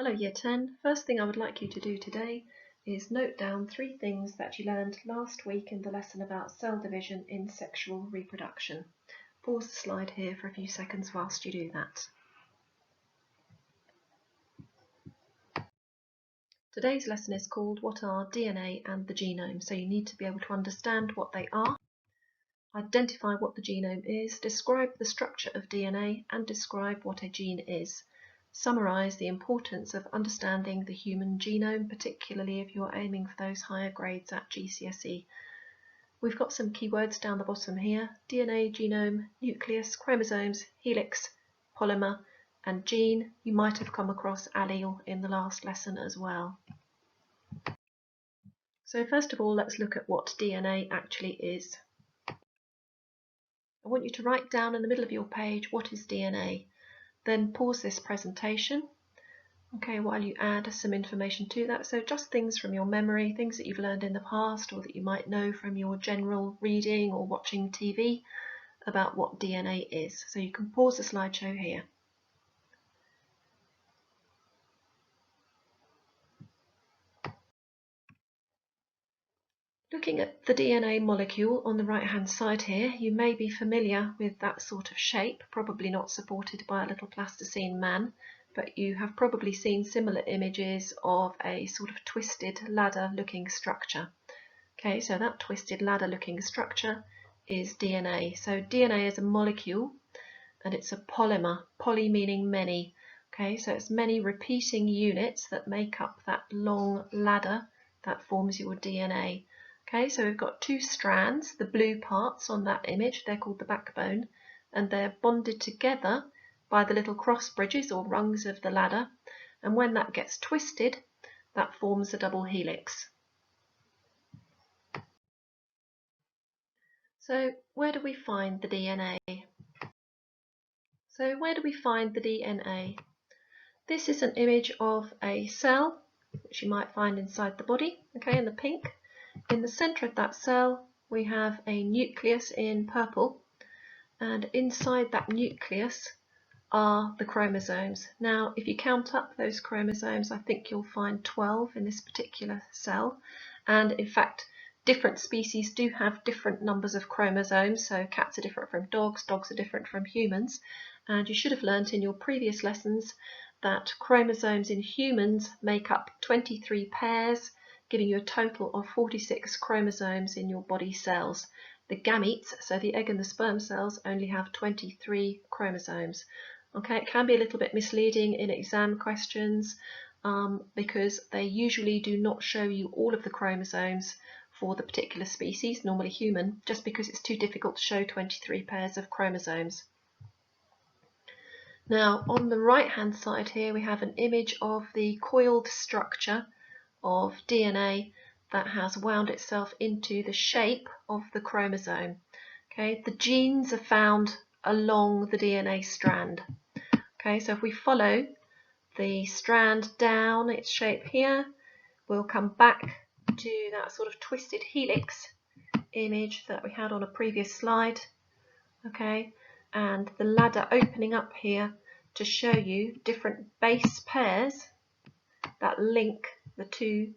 Hello Year 10. First thing I would like you to do today is note down 3 things that you learned last week in the lesson about cell division in sexual reproduction. Pause the slide here for a few seconds whilst you do that. Today's lesson is called What are DNA and the Genome? So you need to be able to understand what they are, identify what the genome is, describe the structure of DNA and describe what a gene is. Summarise the importance of understanding the human genome, particularly if you're aiming for those higher grades at GCSE. We've got some keywords down the bottom here: DNA, genome, nucleus, chromosomes, helix, polymer and gene. You might have come across allele in the last lesson as well. So first of all, let's look at what DNA actually is. I want you to write down in the middle of your page what is DNA. Then pause this presentation, while you add some information to that. So just things from your memory, things that you've learned in the past or that you might know from your general reading or watching TV about what DNA is. So you can pause the slideshow here. Looking at the DNA molecule on the right hand side here, you may be familiar with that sort of shape, probably not supported by a little plasticine man, but you have probably seen similar images of a sort of twisted ladder looking structure. Okay, so that twisted ladder looking structure is DNA. So DNA is a molecule and it's a polymer, poly meaning many. Okay, so it's many repeating units that make up that long ladder that forms your DNA. Okay, so we've got 2 strands, the blue parts on that image, they're called the backbone, and they're bonded together by the little cross bridges or rungs of the ladder, and when that gets twisted, that forms a double helix. So where do we find the DNA? This is an image of a cell, which you might find inside the body, okay, in the pink. In the centre of that cell we have a nucleus in purple, and inside that nucleus are the chromosomes. Now if you count up those chromosomes, I think you'll find 12 in this particular cell, and in fact different species do have different numbers of chromosomes. So cats are different from dogs, dogs are different from humans, and you should have learnt in your previous lessons that chromosomes in humans make up 23 pairs, giving you a total of 46 chromosomes in your body cells. The gametes, so the egg and the sperm cells, only have 23 chromosomes. Okay, it can be a little bit misleading in exam questions because they usually do not show you all of the chromosomes for the particular species, normally human, just because it's too difficult to show 23 pairs of chromosomes. Now on the right hand side here we have an image of the coiled structure of DNA that has wound itself into the shape of the chromosome. Okay, the genes are found along the DNA strand. Okay, so if we follow the strand down its shape here, we'll come back to that sort of twisted helix image that we had on a previous slide. Okay, and the ladder opening up here to show you different base pairs that link the 2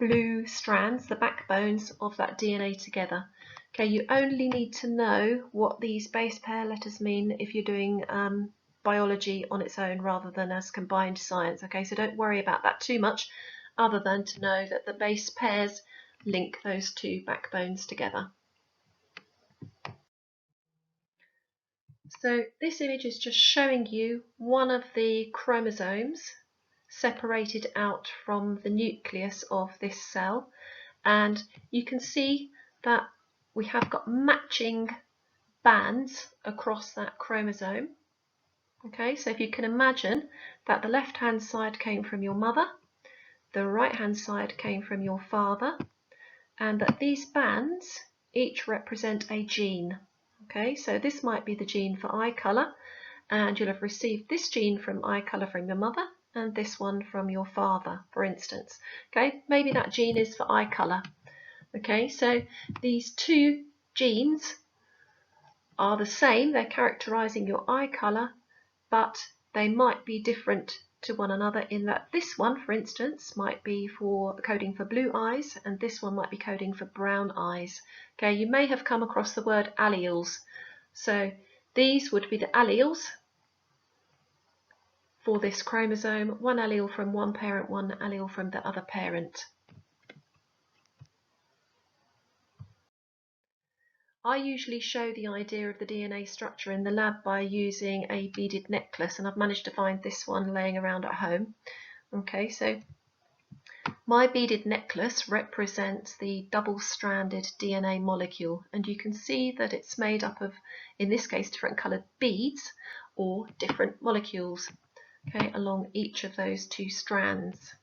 blue strands, the backbones of that DNA together. Okay, you only need to know what these base pair letters mean if you're doing biology on its own rather than as combined science. Okay, so don't worry about that too much, other than to know that the base pairs link those 2 backbones together. So this image is just showing you one of the chromosomes separated out from the nucleus of this cell, and you can see that we have got matching bands across that chromosome. Okay, so if you can imagine that the left hand side came from your mother, the right hand side came from your father, and that these bands each represent a gene. Okay, so this might be the gene for eye colour, and you'll have received this gene from eye colour from your mother and this one from your father, for instance. Okay, maybe that gene is for eye colour. Okay, so these 2 genes are the same, they're characterising your eye colour, but they might be different to one another in that this one, for instance, might be for coding for blue eyes and this one might be coding for brown eyes. Okay, you may have come across the word alleles. So these would be the alleles for this chromosome, one allele from one parent, one allele from the other parent. I usually show the idea of the DNA structure in the lab by using a beaded necklace, and I've managed to find this one laying around at home. Okay, so my beaded necklace represents the double-stranded DNA molecule, and you can see that it's made up of, in this case, different coloured beads or different molecules, okay, along each of those two strands.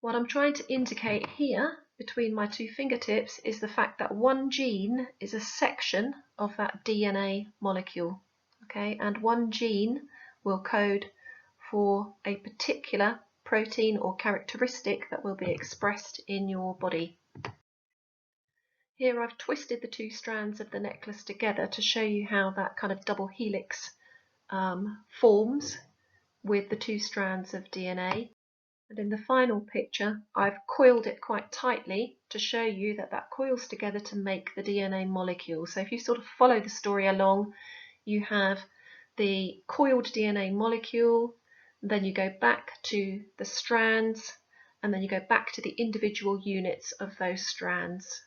What I'm trying to indicate here between my two fingertips is the fact that one gene is a section of that DNA molecule, okay, and one gene will code for a particular protein or characteristic that will be expressed in your body. Here I've twisted the two strands of the necklace together to show you how that kind of double helix forms with the two strands of DNA. And in the final picture, I've coiled it quite tightly to show you that that coils together to make the DNA molecule. So if you sort of follow the story along, you have the coiled DNA molecule, then you go back to the strands, and then you go back to the individual units of those strands.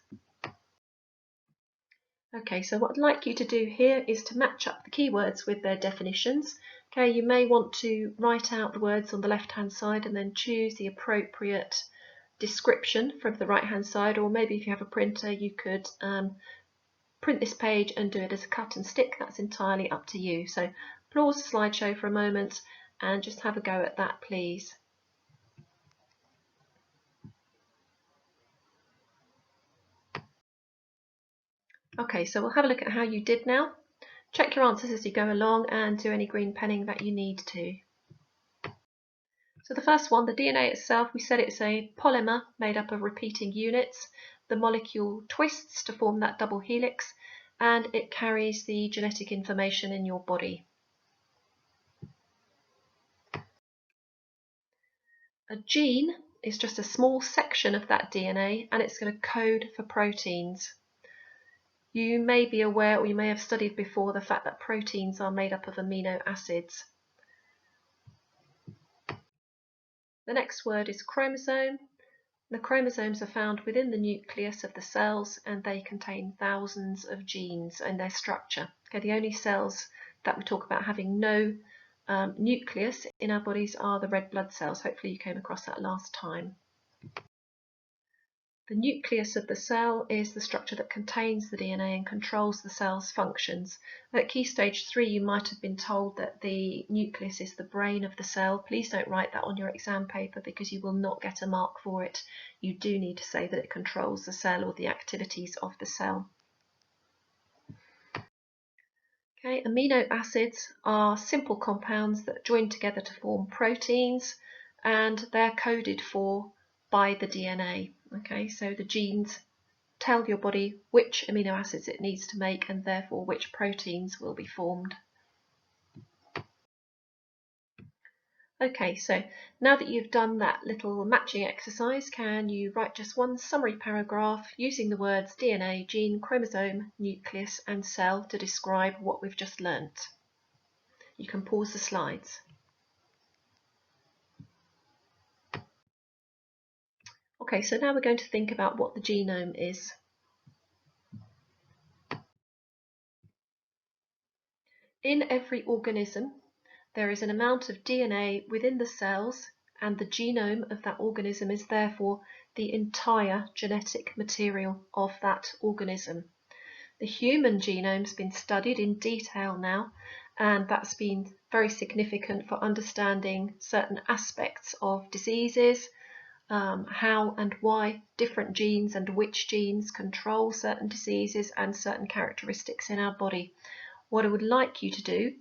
Okay, so what I'd like you to do here is to match up the keywords with their definitions. Okay, you may want to write out the words on the left-hand side and then choose the appropriate description from the right-hand side, or maybe if you have a printer, you could print this page and do it as a cut and stick. That's entirely up to you. So pause the slideshow for a moment and just have a go at that, please. Okay, so we'll have a look at how you did now. Check your answers as you go along and do any green penning that you need to. So the first one, the DNA itself, we said it's a polymer made up of repeating units. The molecule twists to form that double helix, and it carries the genetic information in your body. A gene is just a small section of that DNA, and it's going to code for proteins. You may be aware, or you may have studied before, the fact that proteins are made up of amino acids. The next word is chromosome. The chromosomes are found within the nucleus of the cells, and they contain thousands of genes in their structure. Okay, the only cells that we talk about having no nucleus in our bodies are the red blood cells. Hopefully you came across that last time. The nucleus of the cell is the structure that contains the DNA and controls the cell's functions. At key stage 3 you might have been told that the nucleus is the brain of the cell. Please don't write that on your exam paper because you will not get a mark for it. You do need to say that it controls the cell or the activities of the cell. Okay, amino acids are simple compounds that join together to form proteins, and they're coded for by the DNA. Okay, so the genes tell your body which amino acids it needs to make, and therefore which proteins will be formed. Okay, so now that you've done that little matching exercise, can you write just one summary paragraph using the words DNA, gene, chromosome, nucleus and cell to describe what we've just learnt? You can pause the slides. Okay, so now we're going to think about what the genome is. In every organism, there is an amount of DNA within the cells, and the genome of that organism is therefore the entire genetic material of that organism. The human genome's been studied in detail now, and that's been very significant for understanding certain aspects of diseases, how and why different genes and which genes control certain diseases and certain characteristics in our body. What I would like you to do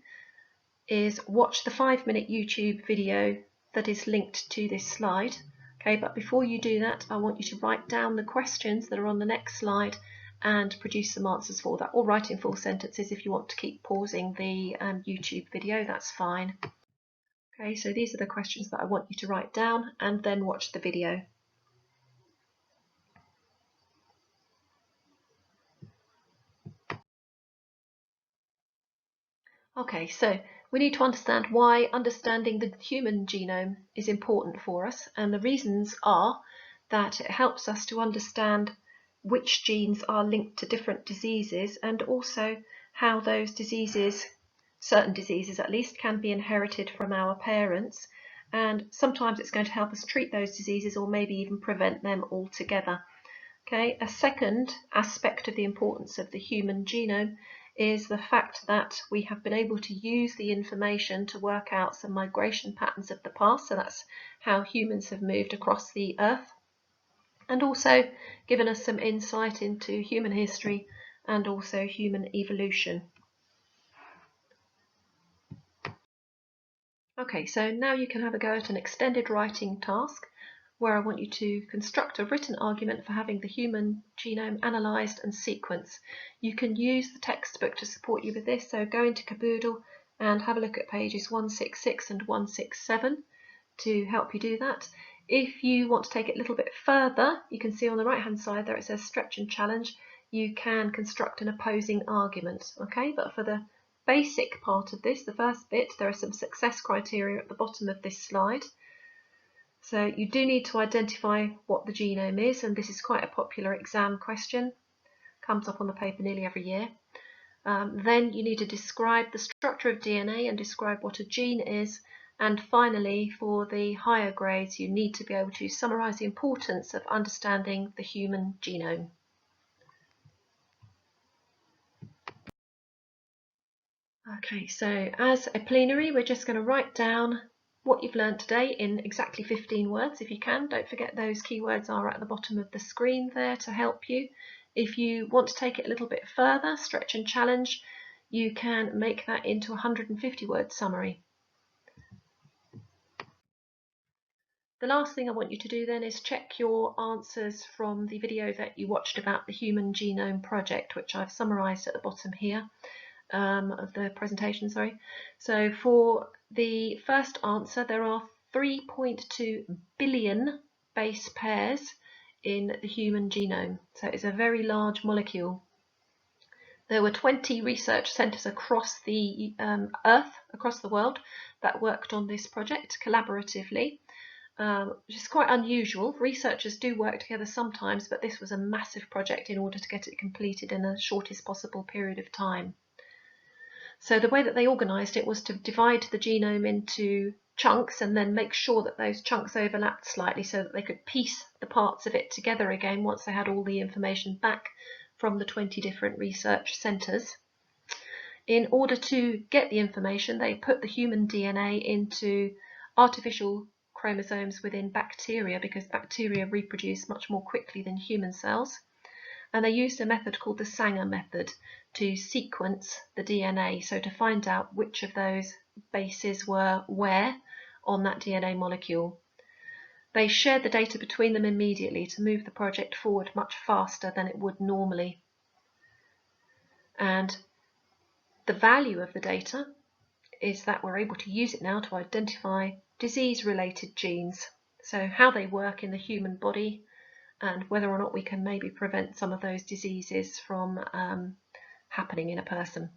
is watch the 5-minute YouTube video that is linked to this slide. Okay, but before you do that, I want you to write down the questions that are on the next slide and produce some answers for that, or write in full sentences. If you want to keep pausing the YouTube video, that's fine. Okay, so these are the questions that I want you to write down and then watch the video. Okay, so we need to understand why understanding the human genome is important for us, and the reasons are that it helps us to understand which genes are linked to different diseases, and also how those diseases, certain diseases at least, can be inherited from our parents, and sometimes it's going to help us treat those diseases or maybe even prevent them altogether. Okay, a second aspect of the importance of the human genome is the fact that we have been able to use the information to work out some migration patterns of the past, so that's how humans have moved across the earth, and also given us some insight into human history and also human evolution. Okay, so now you can have a go at an extended writing task where I want you to construct a written argument for having the human genome analysed and sequenced. You can use the textbook to support you with this, so go into Caboodle and have a look at pages 166 and 167 to help you do that. If you want to take it a little bit further, you can see on the right hand side there it says stretch and challenge. You can construct an opposing argument, okay? But for the basic part of this, the first bit, there are some success criteria at the bottom of this slide. So you do need to identify what the genome is, and this is quite a popular exam question, comes up on the paper nearly every year. Then you need to describe the structure of DNA and describe what a gene is, and finally for the higher grades you need to be able to summarise the importance of understanding the human genome. Okay, so as a plenary we're just going to write down what you've learned today in exactly 15 words if you can. Don't forget those keywords are at the bottom of the screen there to help you. If you want to take it a little bit further, stretch and challenge, you can make that into a 150 word summary. The last thing I want you to do then is check your answers from the video that you watched about the Human Genome Project, which I've summarised at the bottom here of the presentation, sorry. So for the first answer, there are 3.2 billion base pairs in the human genome. So it's a very large molecule. There were 20 research centres across the Earth, across the world, that worked on this project collaboratively. Which is quite unusual. Researchers do work together sometimes, but this was a massive project in order to get it completed in the shortest possible period of time. So the way that they organised it was to divide the genome into chunks and then make sure that those chunks overlapped slightly so that they could piece the parts of it together again once they had all the information back from the 20 different research centres. In order to get the information, they put the human DNA into artificial chromosomes within bacteria, because bacteria reproduce much more quickly than human cells, and they used a method called the Sanger method to sequence the DNA, so to find out which of those bases were where on that DNA molecule. They shared the data between them immediately to move the project forward much faster than it would normally. And the value of the data is that we're able to use it now to identify disease-related genes, so how they work in the human body and whether or not we can maybe prevent some of those diseases from happening in a person.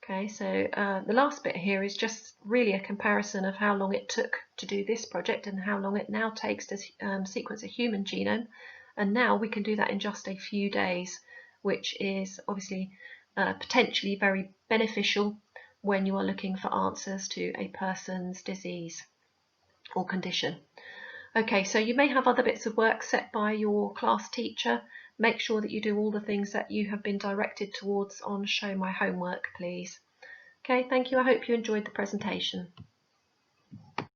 Okay, so the last bit here is just really a comparison of how long it took to do this project and how long it now takes to sequence a human genome, and now we can do that in just a few days, which is obviously potentially very beneficial when you are looking for answers to a person's disease or condition. Okay, so you may have other bits of work set by your class teacher. Make sure that you do all the things that you have been directed towards on Show My Homework, please. Okay, thank you. I hope you enjoyed the presentation.